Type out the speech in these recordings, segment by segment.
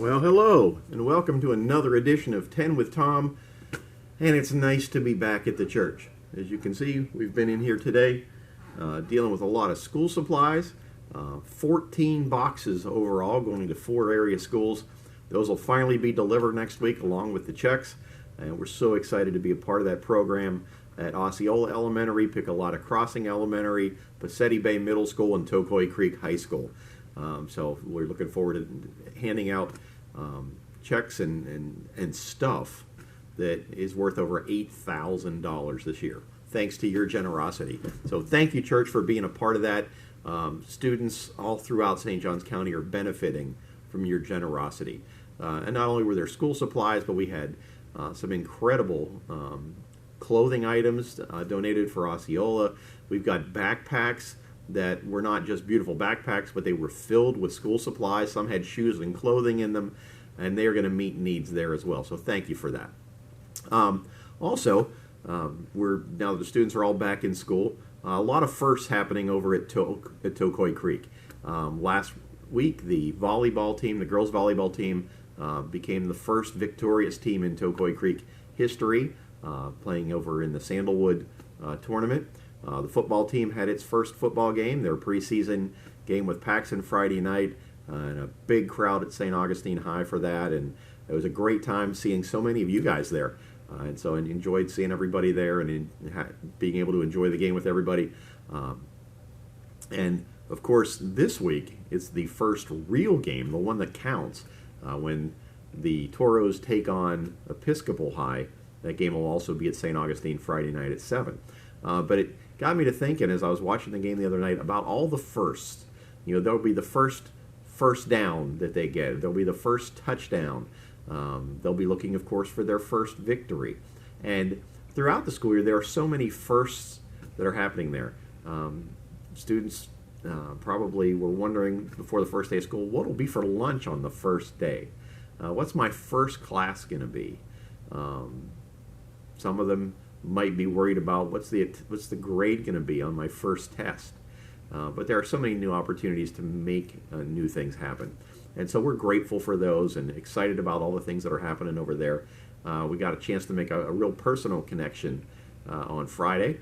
Well, hello, and welcome to another edition of 10 with Tom. And it's nice to be back at the church. As you can see, we've been in here today dealing with a lot of school supplies. 14 boxes overall going to 4 area schools. Those will finally be delivered next week along with the checks. And we're so excited to be a part of that program at Osceola Elementary, Picolata Crossing Elementary, Pacetti Bay Middle School, and Tocoi Creek High School. So we're looking forward to handing out checks and stuff that is worth over $8,000 this year, thanks to your generosity. So thank you, church, for being a part of that. Students all throughout St. Johns County are benefiting from your generosity. And not only were there school supplies, but we had some incredible clothing items donated for Osceola. We've got backpacks that were not just beautiful backpacks, but they were filled with school supplies. Some had shoes and clothing in them, and they are going to meet needs there as well. So thank you for that. Also, now the students are all back in school. A lot of firsts happening over at Tocoi Creek. Last week, the volleyball team, the girls volleyball team, became the first victorious team in Tocoi Creek history, playing over in the Sandalwood tournament. The football team had its first football game, their preseason game with Paxson Friday night, and a big crowd at St. Augustine High for that. And it was a great time seeing so many of you guys there. And so I enjoyed seeing everybody there and being able to enjoy the game with everybody. And of course, this week it's the first real game, the one that counts, when the Toros take on Episcopal High. That game will also be at St. Augustine Friday night at 7. But it got me to thinking as I was watching the game the other night about all the firsts. You know, there'll be the first down that they get. There'll be the first touchdown. They'll be looking, of course, for their first victory. And throughout the school year, there are so many firsts that are happening there. Students probably were wondering before the first day of school, what will be for lunch on the first day? What's my first class going to be? Some of them might be worried about what's the grade going to be on my first test. But there are so many new opportunities to make new things happen. And so we're grateful for those and excited about all the things that are happening over there. We got a chance to make a real personal connection on Friday.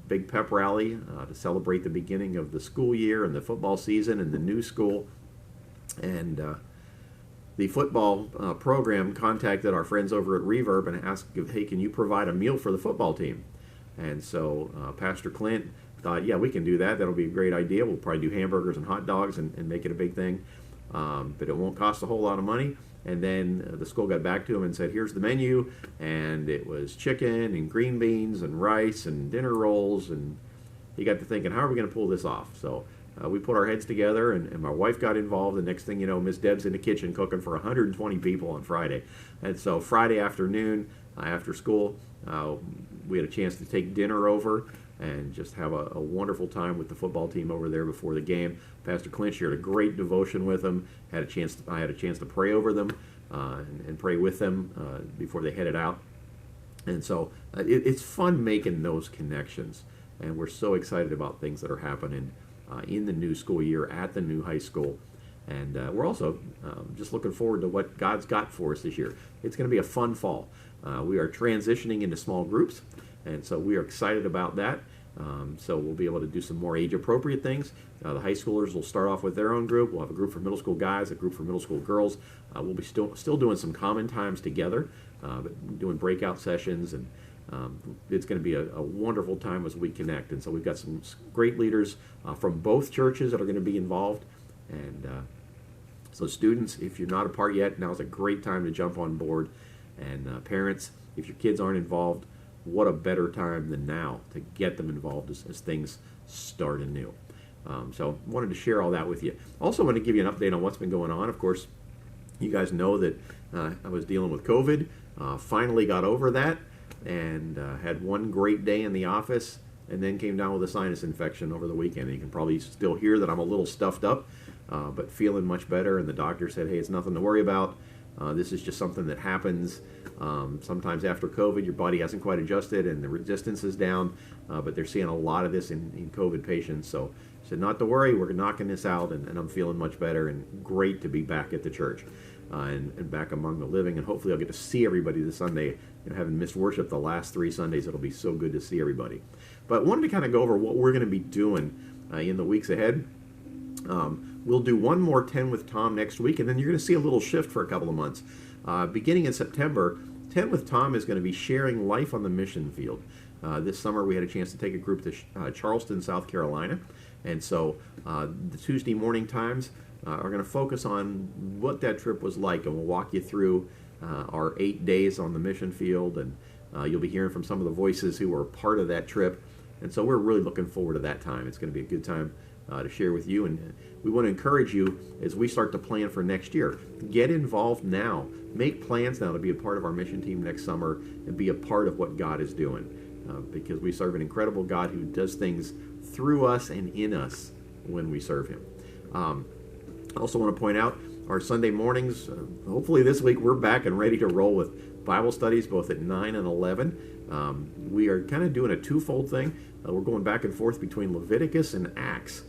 Big pep rally to celebrate the beginning of the school year and the football season and the new school. And the football program contacted our friends over at Reverb and asked, hey, can you provide a meal for the football team? And so Pastor Clint thought, yeah, we can do that. That'll be a great idea. We'll probably do hamburgers and hot dogs and make it a big thing. But it won't cost a whole lot of money. And then the school got back to him and said, here's the menu. And it was chicken and green beans and rice and dinner rolls. And he got to thinking, how are we going to pull this off? So we put our heads together, and my wife got involved. The next thing you know, Miss Deb's in the kitchen cooking for 120 people on Friday. And so Friday afternoon, after school, we had a chance to take dinner over and just have a wonderful time with the football team over there before the game. Pastor Clint shared a great devotion with them. I had a chance to pray over them and pray with them before they headed out. And so it's fun making those connections. And we're so excited about things that are happening in the new school year at the new high school. And we're also just looking forward to what God's got for us this year. It's going to be a fun fall. We are transitioning into small groups, and so we are excited about that. So we'll be able to do some more age-appropriate things. The high schoolers will start off with their own group. We'll have a group for middle school guys, a group for middle school girls. We'll be still doing some common times together, but doing breakout sessions, and it's going to be a wonderful time as we connect. And so we've got some great leaders from both churches that are going to be involved. And so students, if you're not a part yet, now's a great time to jump on board. And parents, if your kids aren't involved, what a better time than now to get them involved as things start anew. So wanted to share all that with you. Also want to give you an update on what's been going on. Of course, you guys know that I was dealing with COVID. Finally got over that and had one great day in the office, and then came down with a sinus infection over the weekend. And you can probably still hear that I'm a little stuffed up, but feeling much better. And the doctor said, hey, it's nothing to worry about. This is just something that happens. Sometimes after COVID, your body hasn't quite adjusted and the resistance is down, but they're seeing a lot of this in COVID patients. So said, not to worry, we're knocking this out, and I'm feeling much better, and great to be back at the church and back among the living. And hopefully I'll get to see everybody this Sunday. Having missed worship the last 3 Sundays, it'll be so good to see everybody. But wanted to kind of go over what we're going to be doing in the weeks ahead. We'll do one more 10 with Tom next week, and then you're going to see a little shift for a couple of months. Beginning in September, 10 with Tom is going to be sharing life on the mission field. This summer we had a chance to take a group to Charleston, South Carolina, and so the Tuesday morning times are going to focus on what that trip was like, and we'll walk you through our 8 days on the mission field, and you'll be hearing from some of the voices who were part of that trip, and so we're really looking forward to that time. It's going to be a good time to share with you, and we want to encourage you as we start to plan for next year. Get involved now. Make plans now to be a part of our mission team next summer and be a part of what God is doing, because we serve an incredible God who does things through us and in us when we serve Him. I also want to point out our Sunday mornings. Hopefully this week we're back and ready to roll with Bible studies both at 9 and 11. We are kind of doing a twofold thing. We're going back and forth between Leviticus and Acts.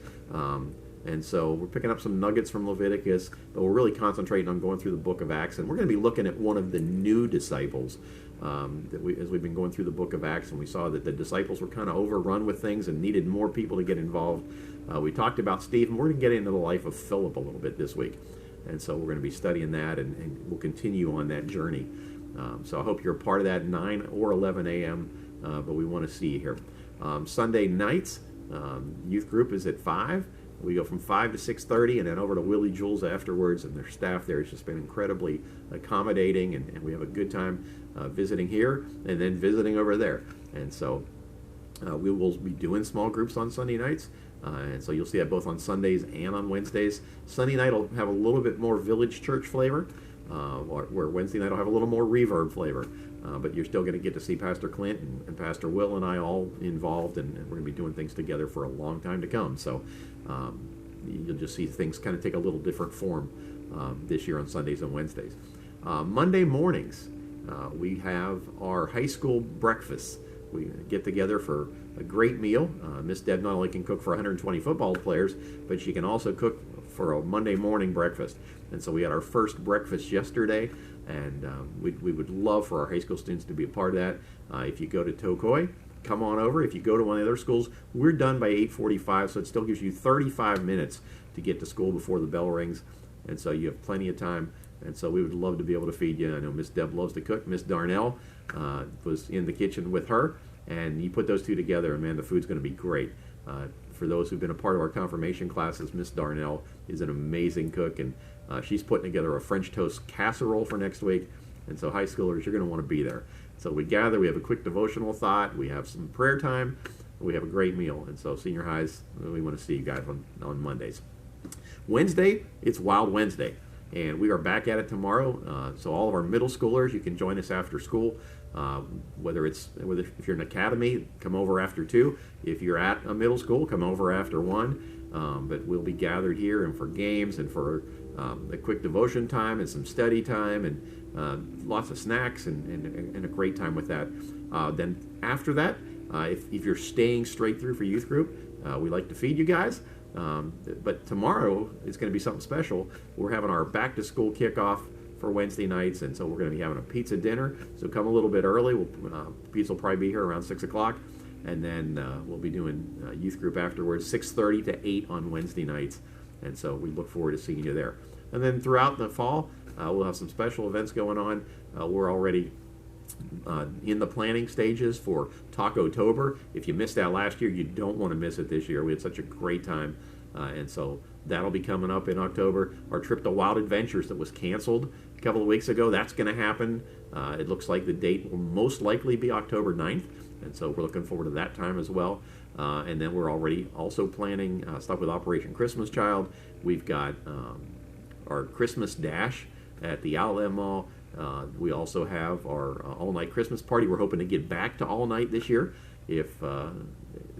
And so we're picking up some nuggets from Leviticus, but we're really concentrating on going through the book of Acts. And we're going to be looking at one of the new disciples as we've been going through the book of Acts, and we saw that the disciples were kind of overrun with things and needed more people to get involved. We talked about Stephen. We're going to get into the life of Philip a little bit this week. And so we're going to be studying that, and we'll continue on that journey. So I hope you're a part of that, 9 or 11 a.m., but we want to see you here. Sunday nights, youth group is at 5. We go from 5 to 6:30 and then over to Willie Jules afterwards, and their staff there has just been incredibly accommodating, and we have a good time visiting here and then visiting over there. And so we will be doing small groups on Sunday nights, and so you'll see that both on Sundays and on Wednesdays. Sunday night will have a little bit more village church flavor, where Wednesday night will have a little more reverb flavor. But you're still going to get to see Pastor Clint and Pastor Will and I all involved, and we're going to be doing things together for a long time to come. So you'll just see things kind of take a little different form this year on Sundays and Wednesdays. Monday mornings, we have our high school breakfast. We get together for a great meal. Miss Deb not only can cook for 120 football players, but she can also cook for a Monday morning breakfast. And so we had our first breakfast yesterday, and we would love for our high school students to be a part of that. If you go to Tokoi, come on over. If you go to one of the other schools, we're done by 8:45, so it still gives you 35 minutes to get to school before the bell rings, and so you have plenty of time. And so we would love to be able to feed you. I know Miss Deb loves to cook. Miss Darnell was in the kitchen with her, and you put those two together, and man, the food's going to be great. For those who've been a part of our confirmation classes, Miss Darnell is an amazing cook, and she's putting together a French toast casserole for next week. And so high schoolers, you're going to want to be there. So we gather, we have a quick devotional thought, we have some prayer time, we have a great meal. And so senior highs, we want to see you guys on Mondays. Wednesday, it's Wild Wednesday, and we are back at it tomorrow. So all of our middle schoolers, you can join us after school. Whether if you're an academy, come over after 2. If you're at a middle school, come over after 1. But we'll be gathered here and for games and for a quick devotion time and some study time and lots of snacks and a great time with that. Then after that, if you're staying straight through for youth group, we like to feed you guys. But tomorrow is going to be something special. We're having our back to school kickoff for Wednesday nights, and so we're going to be having a pizza dinner. So come a little bit early. Pizza will probably be here around 6 o'clock, and then we'll be doing youth group afterwards, 6:30 to 8 on Wednesday nights. And so we look forward to seeing you there. And then throughout the fall, we'll have some special events going on. We're already in the planning stages for Taco-tober. If you missed that last year, you don't want to miss it this year. We had such a great time, and so that'll be coming up in October. Our trip to Wild Adventures that was canceled a couple of weeks ago, that's going to happen. It looks like the date will most likely be October 9th, and so we're looking forward to that time as well. And then we're already also planning stuff with Operation Christmas Child. We've got our Christmas Dash at the Outlet Mall. We also have our all-night Christmas party. We're hoping to get back to all-night this year if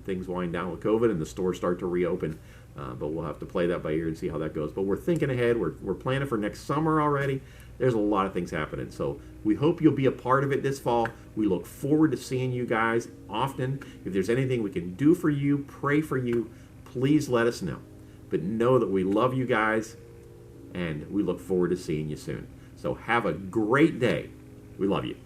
things wind down with COVID and the stores start to reopen. But we'll have to play that by ear and see how that goes. But we're thinking ahead. We're planning for next summer already. There's a lot of things happening. So we hope you'll be a part of it this fall. We look forward to seeing you guys often. If there's anything we can do for you, pray for you, please let us know. But know that we love you guys, and we look forward to seeing you soon. So have a great day. We love you.